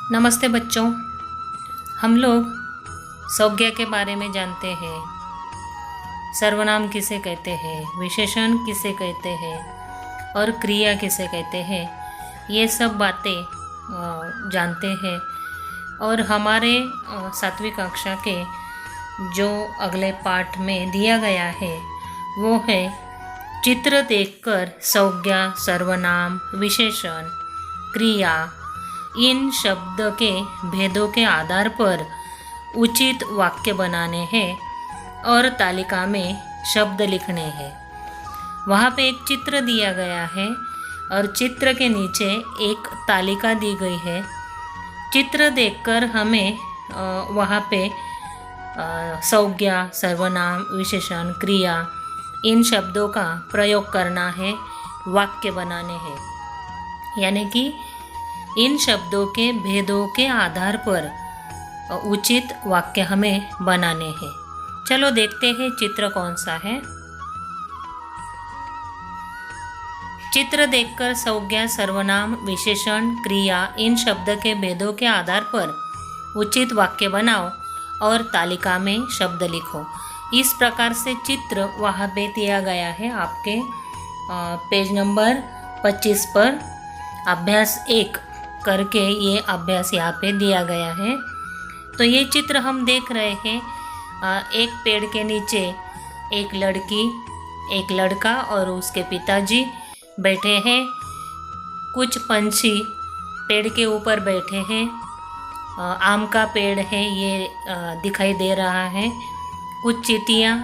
नमस्ते बच्चों। हम लोग संज्ञा के बारे में जानते हैं। सर्वनाम किसे कहते हैं, विशेषण किसे कहते हैं और क्रिया किसे कहते हैं, ये सब बातें जानते हैं। और हमारे 7वीं कक्षा के जो अगले पाठ में दिया गया है वो है चित्र देखकर संज्ञा, सर्वनाम, विशेषण, क्रिया इन शब्द के भेदों के आधार पर उचित वाक्य बनाने हैं और तालिका में शब्द लिखने हैं। वहाँ पे एक चित्र दिया गया है और चित्र के नीचे एक तालिका दी गई है। चित्र देखकर हमें वहाँ पे संज्ञा, सर्वनाम, विशेषण, क्रिया इन शब्दों का प्रयोग करना है, वाक्य बनाने हैं। यानी कि इन शब्दों के भेदों के आधार पर उचित वाक्य हमें बनाने हैं। चलो देखते हैं चित्र कौन सा है। चित्र देखकर संज्ञा, सर्वनाम, विशेषण, क्रिया इन शब्द के भेदों के आधार पर उचित वाक्य बनाओ और तालिका में शब्द लिखो। इस प्रकार से चित्र वहाँ पे दिया गया है आपके पेज नंबर 25 पर। अभ्यास 1 करके ये अभ्यास यहाँ पे दिया गया है। तो ये चित्र हम देख रहे हैं। एक पेड़ के नीचे एक लड़की, एक लड़का और उसके पिताजी बैठे हैं। कुछ पंछी पेड़ के ऊपर बैठे हैं। आम का पेड़ है ये दिखाई दे रहा है। कुछ चींटियाँ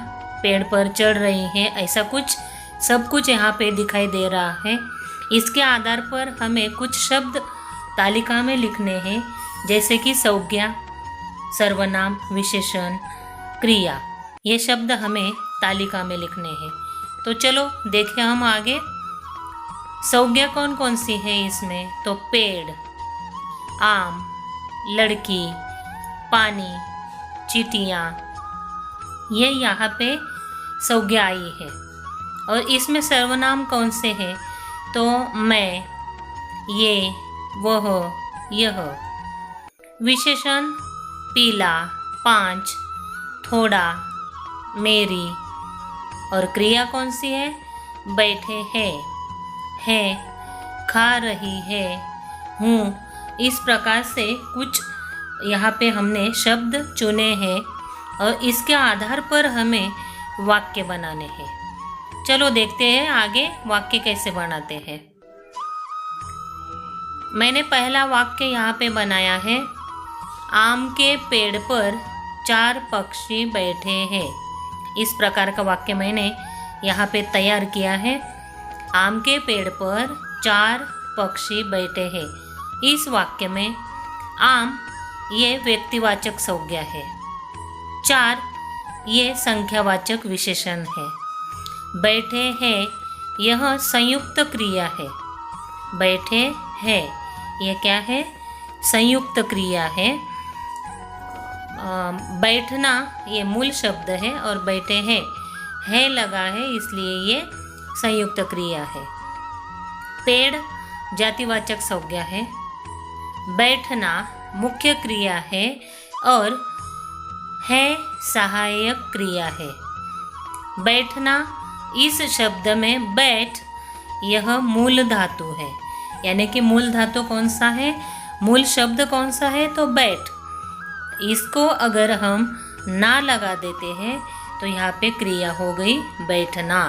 पेड़ पर चढ़ रही हैं, ऐसा कुछ सब कुछ यहाँ पे दिखाई दे रहा है। इसके आधार पर हमें कुछ शब्द तालिका में लिखने हैं, जैसे कि संज्ञा, सर्वनाम, विशेषण, क्रिया। ये शब्द हमें तालिका में लिखने हैं। तो चलो देखें हम आगे। संज्ञा कौन कौन सी है इसमें? तो पेड़, आम, लड़की, पानी, चींटियाँ, ये यहाँ पे संज्ञा आई है। और इसमें सर्वनाम कौन से हैं? तो मैं, ये, वह, यह। विशेषण पीला, 5, थोड़ा, मेरी। और क्रिया कौन सी है? बैठे है, खा रही है, हूँ। इस प्रकार से कुछ यहाँ पे हमने शब्द चुने हैं और इसके आधार पर हमें वाक्य बनाने हैं। चलो देखते हैं आगे वाक्य कैसे बनाते हैं। मैंने पहला वाक्य यहाँ पे बनाया है। आम के पेड़ पर 4 पक्षी बैठे हैं। इस प्रकार का वाक्य मैंने यहाँ पे तैयार किया है। आम के पेड़ पर 4 पक्षी बैठे हैं। इस वाक्य में आम ये व्यक्तिवाचक संज्ञा है, 4 ये संख्यावाचक विशेषण है, बैठे हैं यह संयुक्त क्रिया है। बैठे हैं ये क्या है? संयुक्त क्रिया है। बैठना ये मूल शब्द है और बैठे हैं है लगा है, इसलिए ये संयुक्त क्रिया है। पेड़ जातिवाचक संज्ञा है। बैठना मुख्य क्रिया है और है सहायक क्रिया है। बैठना इस शब्द में बैठ यह मूल धातु है। यानी कि मूल धातु कौन सा है? मूल शब्द कौन सा है? तो बैठ। इसको अगर हम ना लगा देते हैं तो यहाँ पे क्रिया हो गई बैठना।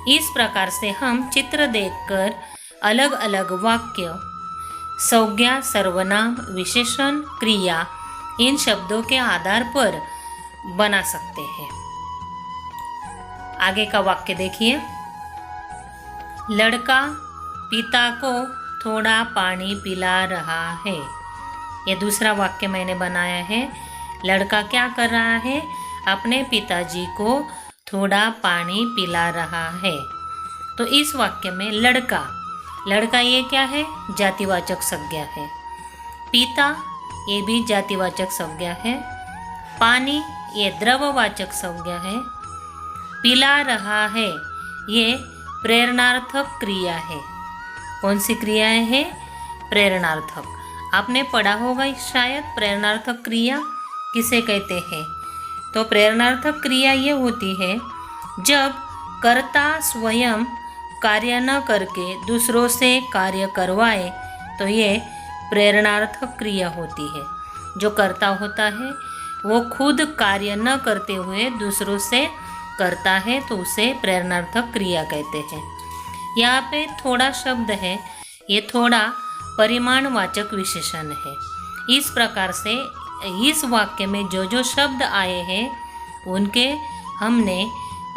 इस प्रकार से हम चित्र देखकर अलग अलग वाक्य संज्ञा, सर्वनाम, विशेषण, क्रिया इन शब्दों के आधार पर बना सकते हैं। आगे का वाक्य देखिए। लड़का पिता को थोड़ा पानी पिला रहा है। ये दूसरा वाक्य मैंने बनाया है। लड़का क्या कर रहा है? अपने पिताजी को थोड़ा पानी पिला रहा है। तो इस वाक्य में लड़का, लड़का ये क्या है? जातिवाचक संज्ञा है। पिता ये भी जातिवाचक संज्ञा है। पानी ये द्रववाचक संज्ञा है। पिला रहा है ये प्रेरणार्थक क्रिया है। कौन सी क्रिया है? प्रेरणार्थक। आपने पढ़ा होगा शायद प्रेरणार्थक क्रिया किसे कहते हैं। तो प्रेरणार्थक क्रिया ये होती है जब कर्ता स्वयं कार्य न करके दूसरों से कार्य करवाए, तो ये प्रेरणार्थक क्रिया होती है। जो कर्ता होता है वो खुद कार्य न करते हुए दूसरों से करता है, तो उसे प्रेरणार्थक क्रिया कहते हैं। यहाँ पे थोड़ा शब्द है, ये थोड़ा परिमाणवाचक विशेषण है। इस प्रकार से इस वाक्य में जो जो शब्द आए हैं उनके हमने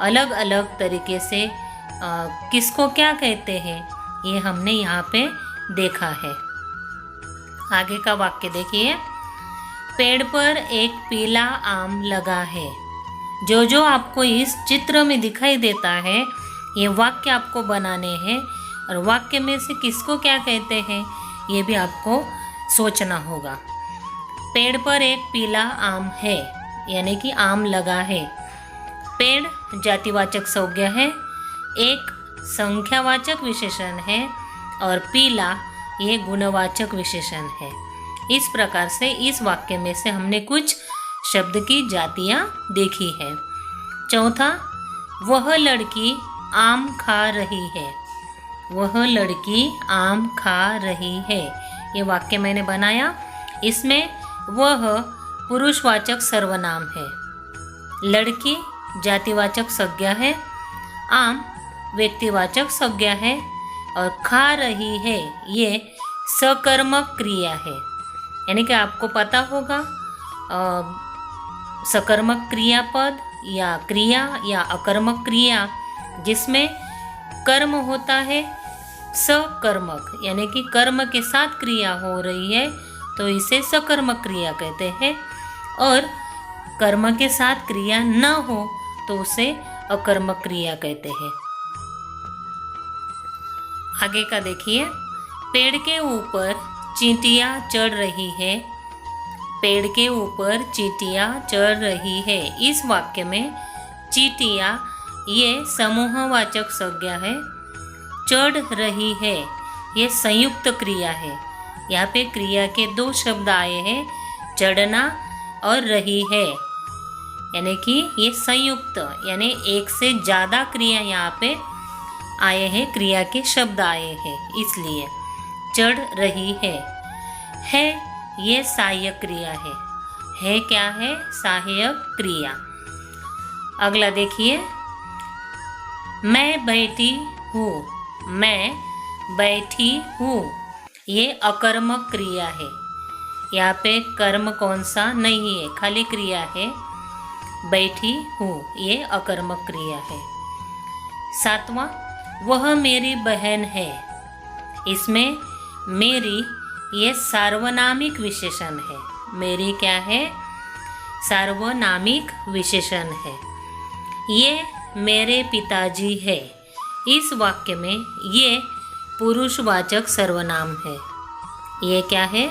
अलग अलग तरीके से किसको क्या कहते हैं ये हमने यहाँ पे देखा है। आगे का वाक्य देखिए, पेड़ पर एक पीला आम लगा है। जो जो आपको इस चित्र में दिखाई देता है ये वाक्य आपको बनाने हैं, और वाक्य में से किसको क्या कहते हैं ये भी आपको सोचना होगा। पेड़ पर एक पीला आम है, यानी कि आम लगा है। पेड़ जातिवाचक संज्ञा है, एक संख्यावाचक विशेषण है, और पीला ये गुणवाचक विशेषण है। इस प्रकार से इस वाक्य में से हमने कुछ शब्द की जातियाँ देखी है। चौथा, वह लड़की आम खा रही है। वह लड़की आम खा रही है, ये वाक्य मैंने बनाया। इसमें वह पुरुषवाचक सर्वनाम है, लड़की जातिवाचक संज्ञा है, आम व्यक्तिवाचक संज्ञा है, और खा रही है ये सकर्मक क्रिया है। यानी कि आपको पता होगा सकर्मक क्रियापद या क्रिया या अकर्मक क्रिया जिसमें कर्म होता है सकर्मक, यानी कि कर्म के साथ क्रिया हो रही है तो इसे सकर्मक क्रिया कहते हैं, और कर्म के साथ क्रिया न हो तो उसे अकर्मक क्रिया कहते हैं। आगे का देखिए, पेड़ के ऊपर चींटियाँ चढ़ रही है। पेड़ के ऊपर चींटियाँ चढ़ रही है। इस वाक्य में चींटियाँ ये समूहवाचक संज्ञा है, चढ़ रही है ये संयुक्त क्रिया है। यहाँ पे क्रिया के दो शब्द आए हैं, चढ़ना और रही है, यानी कि ये संयुक्त, यानी एक से ज़्यादा क्रिया यहाँ पे आए हैं, क्रिया के शब्द आए हैं, इसलिए चढ़ रही है ये सहायक क्रिया है क्या है? सहायक क्रिया। अगला देखिए, मैं बैठी हूँ। मैं बैठी हूँ ये अकर्मक क्रिया है। यहाँ पे कर्म कौन सा नहीं है, खाली क्रिया है। बैठी हूँ ये अकर्मक क्रिया है। सातवां, वह मेरी बहन है। इसमें मेरी ये सार्वनामिक विशेषण है। मेरी क्या है? सार्वनामिक विशेषण है। ये मेरे पिताजी है। इस वाक्य में ये पुरुषवाचक सर्वनाम है। ये क्या है?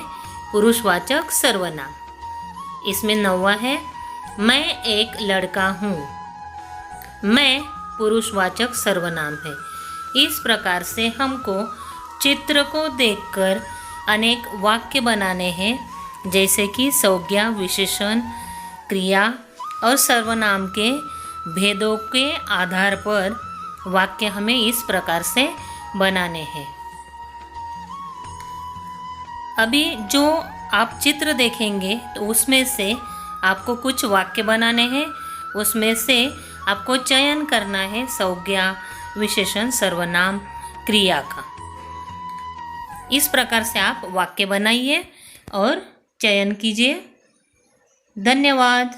पुरुषवाचक सर्वनाम। इसमें नौवां है, मैं एक लड़का हूँ। मैं पुरुषवाचक सर्वनाम है। इस प्रकार से हमको चित्र को देखकर अनेक वाक्य बनाने हैं, जैसे कि संज्ञा, विशेषण, क्रिया और सर्वनाम के भेदों के आधार पर वाक्य हमें इस प्रकार से बनाने हैं। अभी जो आप चित्र देखेंगे तो उसमें से आपको कुछ वाक्य बनाने हैं, उसमें से आपको चयन करना है संज्ञा, विशेषण, सर्वनाम, क्रिया का। इस प्रकार से आप वाक्य बनाइए और चयन कीजिए। धन्यवाद।